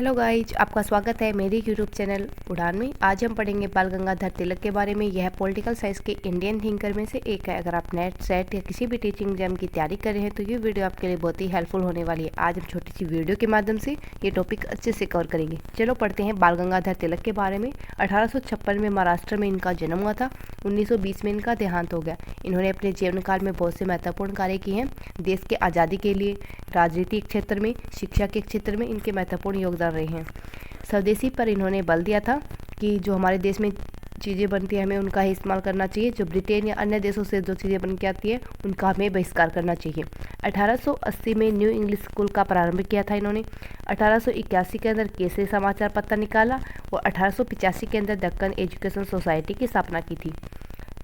Hello guys, आपका स्वागत है मेरे यूट्यूब चैनल उड़ान में। आज हम पढ़ेंगे बाल गंगाधर तिलक के बारे में। यह पॉलिटिकल साइंस के इंडियन थिंकर में से एक है। अगर आप नेट सेट या किसी भी टीचिंग एग्जाम की तैयारी कर रहे हैं तो ये वीडियो आपके लिए बहुत ही हेल्पफुल होने वाली है। आज हम छोटी सी वीडियो के माध्यम से ये टॉपिक अच्छे से कवर करेंगे। चलो पढ़ते हैं बाल गंगाधर तिलक के बारे में। 1856 में महाराष्ट्र में इनका जन्म हुआ था। 1920 में इनका देहांत हो गया। इन्होंने अपने जीवन काल में बहुत से महत्वपूर्ण कार्य किए हैं। देश के आज़ादी के लिए, राजनीतिक क्षेत्र में, शिक्षा के क्षेत्र में इनके महत्वपूर्ण योगदान रहे हैं। स्वदेशी पर इन्होंने बल दिया था कि जो हमारे देश में चीज़ें बनती है हमें उनका ही इस्तेमाल करना चाहिए। जो ब्रिटेन या अन्य देशों से जो चीज़ें बन के आती है उनका हमें बहिष्कार करना चाहिए। 1880 में न्यू इंग्लिश स्कूल का प्रारंभ किया था इन्होंने। 1881 के अंदर केसरी समाचार पत्र निकाला और 1885 के अंदर दक्कन एजुकेशन सोसाइटी की स्थापना की थी।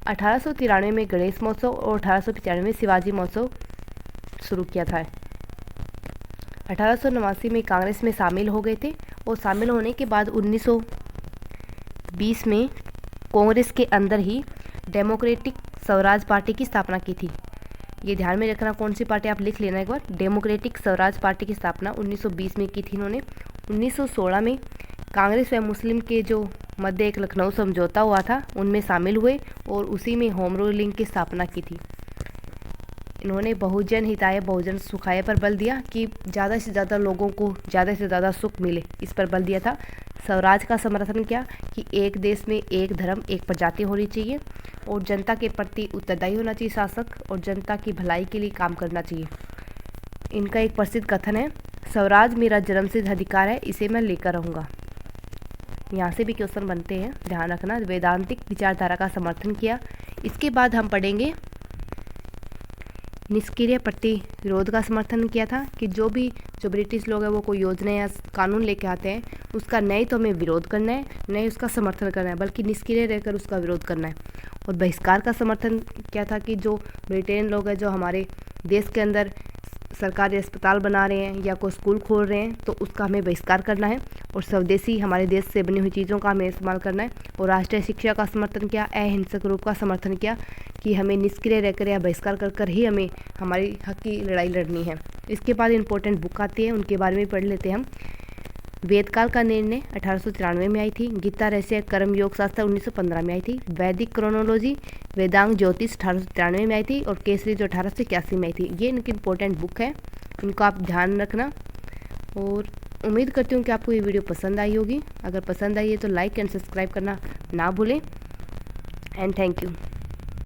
1893 में गणेश महोत्सव और 1895 में शिवाजी महोत्सव शुरू किया था। 1889 में कांग्रेस में शामिल हो गए थे और शामिल होने के बाद 1920 में कांग्रेस के अंदर ही डेमोक्रेटिक स्वराज पार्टी की स्थापना की थी। ये ध्यान में रखना कौन सी पार्टी, आप लिख लेना एक बार। डेमोक्रेटिक स्वराज पार्टी की स्थापना 1920 में की थी इन्होंने। 1916 में कांग्रेस व मुस्लिम के जो मध्य एक लखनऊ समझौता हुआ था उनमें शामिल हुए और उसी में होम रूलिंग की स्थापना की थी। इन्होंने बहुजन हिताय बहुजन सुखाय पर बल दिया कि ज़्यादा से ज़्यादा लोगों को ज़्यादा से ज़्यादा सुख मिले, इस पर बल दिया था। स्वराज का समर्थन किया कि एक देश में एक धर्म एक प्रजाति होनी चाहिए और जनता के प्रति उत्तरदायी होना चाहिए शासक, और जनता की भलाई के लिए काम करना चाहिए। इनका एक प्रसिद्ध कथन है, स्वराज मेरा जन्मसिद्ध अधिकार है, इसे मैं लेकर रहूँगा। यहाँ से भी क्वेश्चन बनते हैं, ध्यान रखना। वेदांतिक विचारधारा का समर्थन किया। इसके बाद हम पढ़ेंगे निष्क्रिय प्रतिरोध का समर्थन किया था कि जो ब्रिटिश लोग हैं वो कोई योजना या कानून लेके आते हैं उसका नहीं तो हमें विरोध करना है, नहीं उसका समर्थन करना है, बल्कि निष्क्रिय रहकर उसका विरोध करना है। और बहिष्कार का समर्थन किया था कि जो ब्रिटेन लोग हैं जो हमारे देश के अंदर सरकारी अस्पताल बना रहे हैं या कोई स्कूल खोल रहे हैं तो उसका हमें बहिष्कार करना है और स्वदेशी हमारे देश से बनी हुई चीज़ों का हमें इस्तेमाल करना है। और राष्ट्रीय शिक्षा का समर्थन किया, अहिंसक रूप का समर्थन किया कि हमें निष्क्रिय रहकर या बहिष्कार कर ही हमें हमारी हक की लड़ाई लड़नी है। इसके बाद इंपॉर्टेंट बुक आती है, उनके बारे में पढ़ लेते हैं हम। वेदकाल का निर्णय 1893 में आई थी। गीता रहस्य कर्म योग शास्त्र 1915 में आई थी। वैदिक क्रोनोलॉजी वेदांग ज्योतिष 1893 में आई थी और केसरी जो 1881 में आई थी। ये इनकी इंपॉर्टेंट बुक है, इनको आप ध्यान रखना। और उम्मीद करती हूँ कि आपको ये वीडियो पसंद आई होगी। अगर पसंद आई है तो लाइक एंड सब्सक्राइब करना ना भूलें। And thank you.